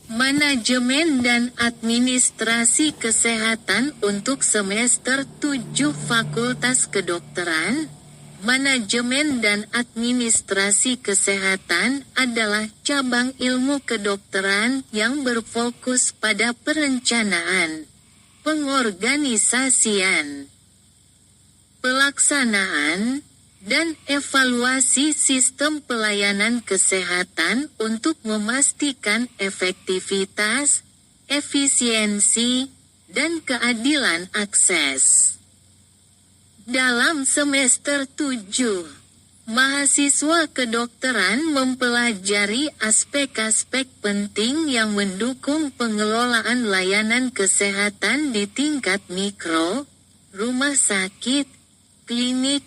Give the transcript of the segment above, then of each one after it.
Manajemen dan Administrasi Kesehatan untuk semester 7 Fakultas Kedokteran. Manajemen dan Administrasi Kesehatan adalah cabang ilmu kedokteran yang berfokus pada perencanaan, pengorganisasian, pelaksanaan, dan evaluasi sistem pelayanan kesehatan untuk memastikan efektivitas, efisiensi, dan keadilan akses. Dalam semester 7, mahasiswa kedokteran mempelajari aspek-aspek penting yang mendukung pengelolaan layanan kesehatan di tingkat mikro, rumah sakit, klinik,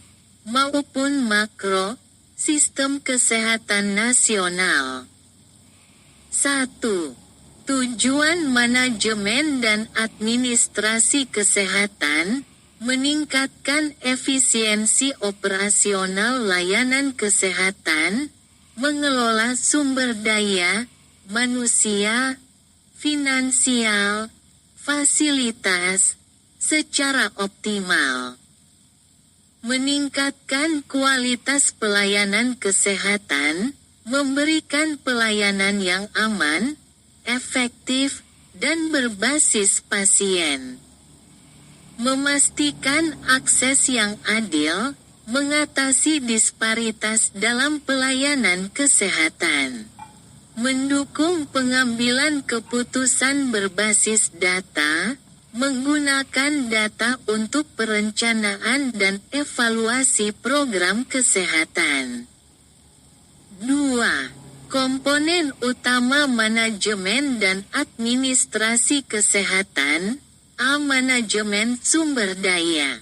maupun makro, sistem kesehatan nasional. 1. Tujuan manajemen dan administrasi kesehatan, meningkatkan efisiensi operasional layanan kesehatan, mengelola sumber daya, manusia, finansial, fasilitas, secara optimal. Meningkatkan kualitas pelayanan kesehatan, memberikan pelayanan yang aman, efektif, dan berbasis pasien. Memastikan akses yang adil, mengatasi disparitas dalam pelayanan kesehatan. Mendukung pengambilan keputusan berbasis data, menggunakan data untuk perencanaan dan evaluasi program kesehatan. 2. Komponen utama manajemen dan administrasi kesehatan. A. Manajemen sumber daya.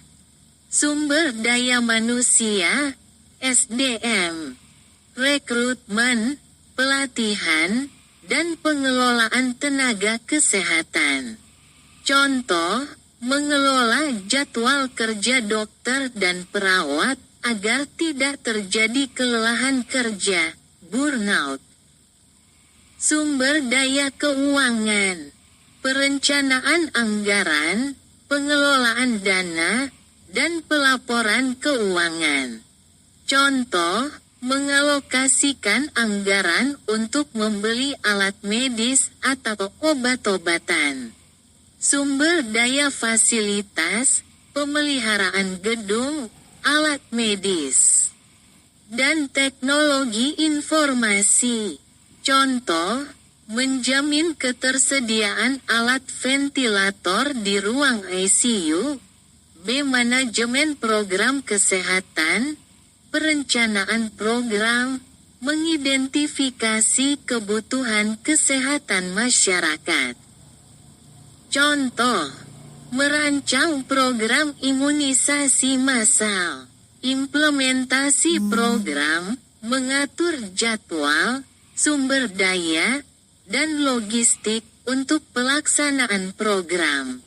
Sumber daya manusia, SDM. Rekrutmen, pelatihan, dan pengelolaan tenaga kesehatan. Contoh, mengelola jadwal kerja dokter dan perawat agar tidak terjadi kelelahan kerja, burnout. Sumber daya keuangan. Perencanaan anggaran, pengelolaan dana, dan pelaporan keuangan. Contoh, mengalokasikan anggaran untuk membeli alat medis atau obat-obatan. Sumber daya fasilitas, pemeliharaan gedung, alat medis, dan teknologi informasi. Contoh, menjamin ketersediaan alat ventilator di ruang ICU. B. Manajemen program kesehatan, perencanaan program, mengidentifikasi kebutuhan kesehatan masyarakat. Contoh, merancang program imunisasi massal, implementasi program, mengatur jadwal, sumber daya, dan logistik untuk pelaksanaan program.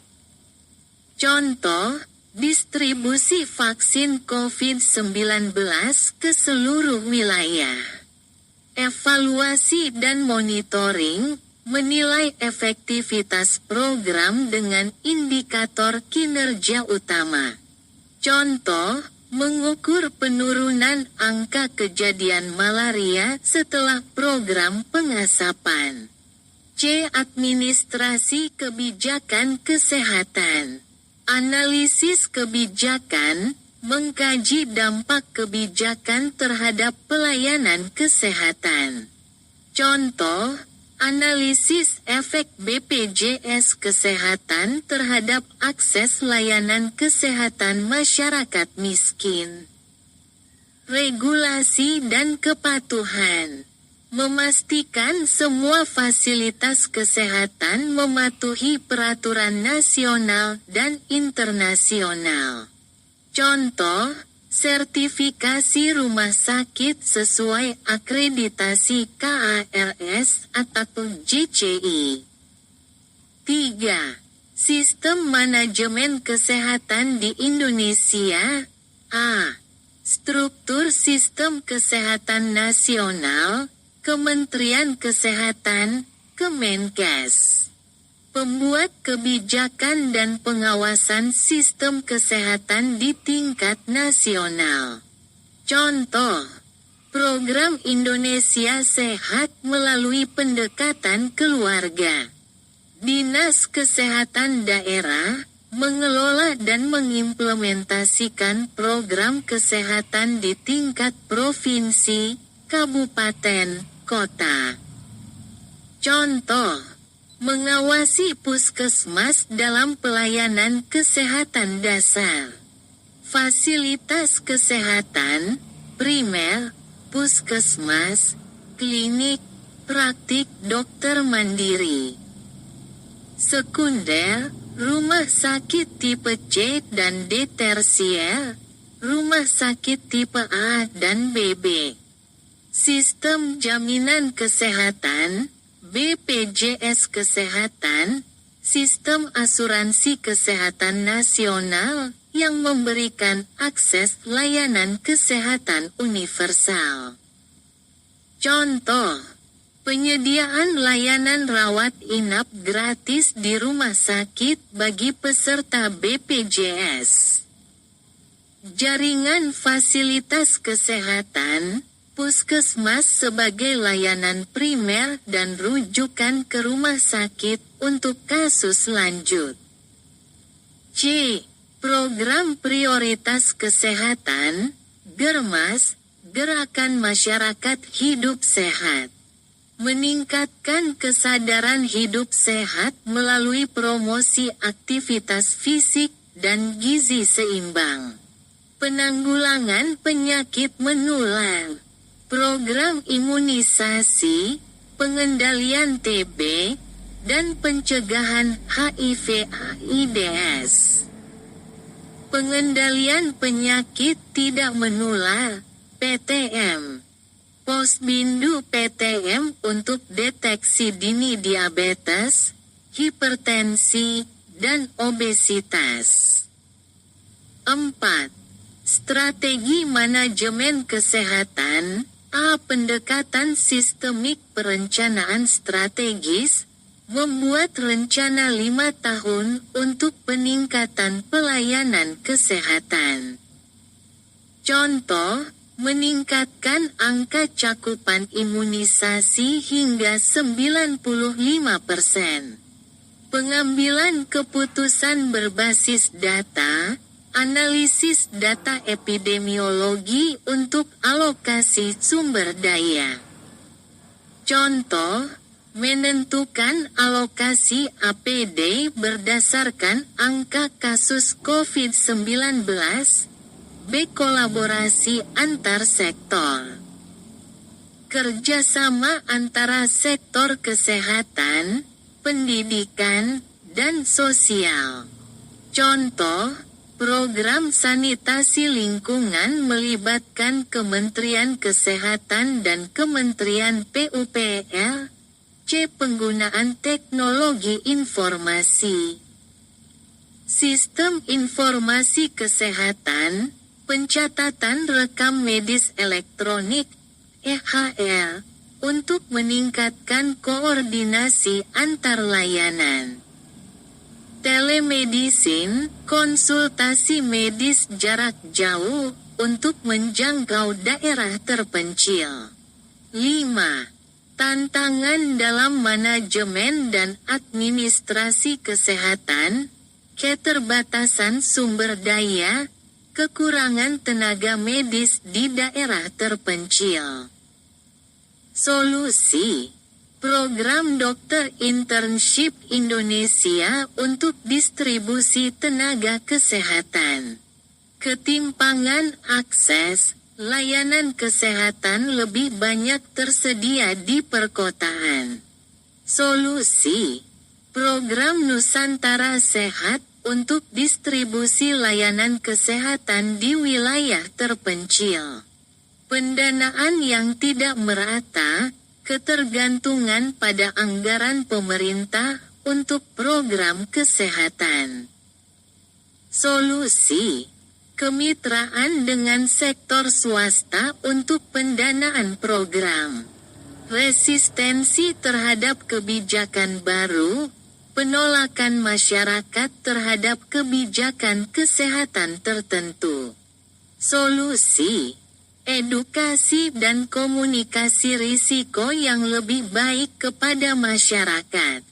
Contoh, distribusi vaksin COVID-19 ke seluruh wilayah. Evaluasi dan monitoring, menilai efektivitas program dengan indikator kinerja utama. Contoh, mengukur penurunan angka kejadian malaria setelah program pengasapan. C. Administrasi kebijakan kesehatan. Analisis kebijakan, mengkaji dampak kebijakan terhadap pelayanan kesehatan. Contoh, analisis efek BPJS Kesehatan terhadap akses layanan kesehatan masyarakat miskin. Regulasi dan kepatuhan. Memastikan semua fasilitas kesehatan mematuhi peraturan nasional dan internasional. Contoh, sertifikasi rumah sakit sesuai akreditasi KARS atau JCI. 3. Sistem manajemen kesehatan di Indonesia. A. Struktur sistem kesehatan nasional, Kementerian Kesehatan, Kemenkes. Pembuat kebijakan dan pengawasan sistem kesehatan di tingkat nasional. Contoh, program Indonesia Sehat melalui pendekatan keluarga. Dinas Kesehatan Daerah mengelola dan mengimplementasikan program kesehatan di tingkat provinsi, kabupaten, kota. Contoh, mengawasi puskesmas dalam pelayanan kesehatan dasar. Fasilitas kesehatan, primer, puskesmas, klinik, praktik dokter mandiri. Sekunder, rumah sakit tipe C dan D tersier, rumah sakit tipe A dan BB. Sistem jaminan kesehatan, BPJS Kesehatan, sistem asuransi kesehatan nasional yang memberikan akses layanan kesehatan universal. Contoh, penyediaan layanan rawat inap gratis di rumah sakit bagi peserta BPJS. Jaringan fasilitas kesehatan, puskesmas sebagai layanan primer dan rujukan ke rumah sakit untuk kasus lanjut. C. Program Prioritas Kesehatan, Germas, Gerakan Masyarakat Hidup Sehat. Meningkatkan kesadaran hidup sehat melalui promosi aktivitas fisik dan gizi seimbang. Penanggulangan penyakit menular. Program imunisasi, pengendalian TB, dan pencegahan HIV/AIDS. Pengendalian penyakit tidak menular, PTM. Posbindu PTM untuk deteksi dini diabetes, hipertensi, dan obesitas. 4. Strategi manajemen kesehatan, A. Pendekatan sistemik perencanaan strategis, membuat rencana 5 tahun untuk peningkatan pelayanan kesehatan. Contoh, meningkatkan angka cakupan imunisasi hingga 95%. Pengambilan keputusan berbasis data, analisis data epidemiologi untuk alokasi sumber daya. Contoh, menentukan alokasi APD berdasarkan angka kasus COVID-19, B. Antar sektor. Kerjasama antara sektor kesehatan, pendidikan, dan sosial. Contoh, program sanitasi lingkungan melibatkan Kementerian Kesehatan dan Kementerian PUPR. C. Penggunaan teknologi informasi. Sistem informasi kesehatan, pencatatan rekam medis elektronik, EHR, untuk meningkatkan koordinasi antar layanan. Telemedicine, konsultasi medis jarak jauh, untuk menjangkau daerah terpencil. 5. Tantangan dalam manajemen dan administrasi kesehatan, keterbatasan sumber daya, kekurangan tenaga medis di daerah terpencil. Solusi: Program Dokter Internship Indonesia untuk distribusi tenaga kesehatan. Ketimpangan akses, layanan kesehatan lebih banyak tersedia di perkotaan. Solusi: Program Nusantara Sehat untuk distribusi layanan kesehatan di wilayah terpencil. Pendanaan yang tidak merata, ketergantungan pada anggaran pemerintah untuk program kesehatan. Solusi: Kemitraan dengan sektor swasta untuk pendanaan program. resistensi terhadap kebijakan baru, penolakan masyarakat terhadap kebijakan kesehatan tertentu. Solusi: edukasi dan komunikasi risiko yang lebih baik kepada masyarakat.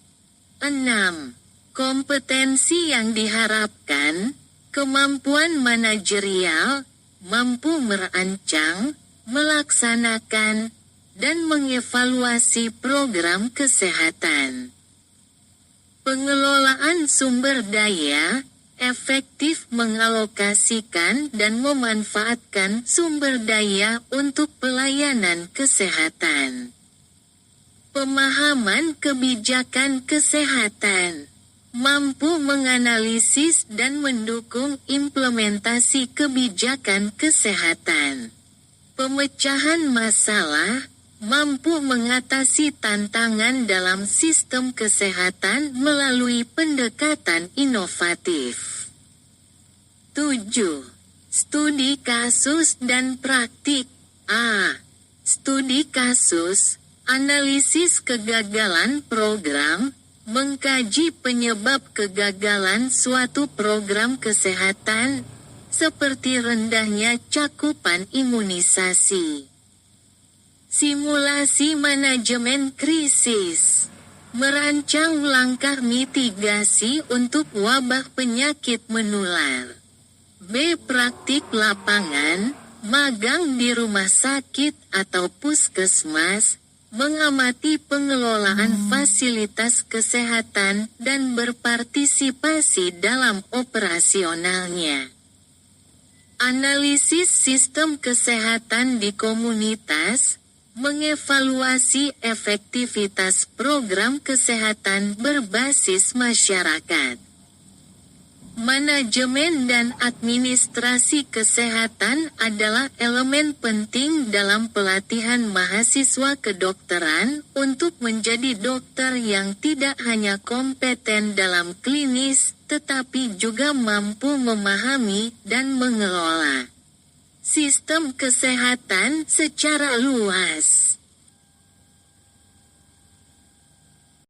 6. Kompetensi yang diharapkan, kemampuan manajerial, mampu merancang, melaksanakan, dan mengevaluasi program kesehatan. Pengelolaan sumber daya, efektif mengalokasikan dan memanfaatkan sumber daya untuk pelayanan kesehatan. Pemahaman kebijakan kesehatan, mampu menganalisis dan mendukung implementasi kebijakan kesehatan. Pemecahan masalah, mampu mengatasi tantangan dalam sistem kesehatan melalui pendekatan inovatif. 7. Studi kasus dan praktik. A. Studi kasus, analisis kegagalan program, mengkaji penyebab kegagalan suatu program kesehatan, seperti rendahnya cakupan imunisasi. Simulasi manajemen krisis, merancang langkah mitigasi untuk wabah penyakit menular. B. Praktik lapangan, magang di rumah sakit atau puskesmas, mengamati pengelolaan fasilitas kesehatan dan berpartisipasi dalam operasionalnya. Analisis sistem kesehatan di komunitas, mengevaluasi efektivitas program kesehatan berbasis masyarakat. Manajemen dan administrasi kesehatan adalah elemen penting dalam pelatihan mahasiswa kedokteran untuk menjadi dokter yang tidak hanya kompeten dalam klinis, tetapi juga mampu memahami dan mengelola sistem kesehatan secara luas.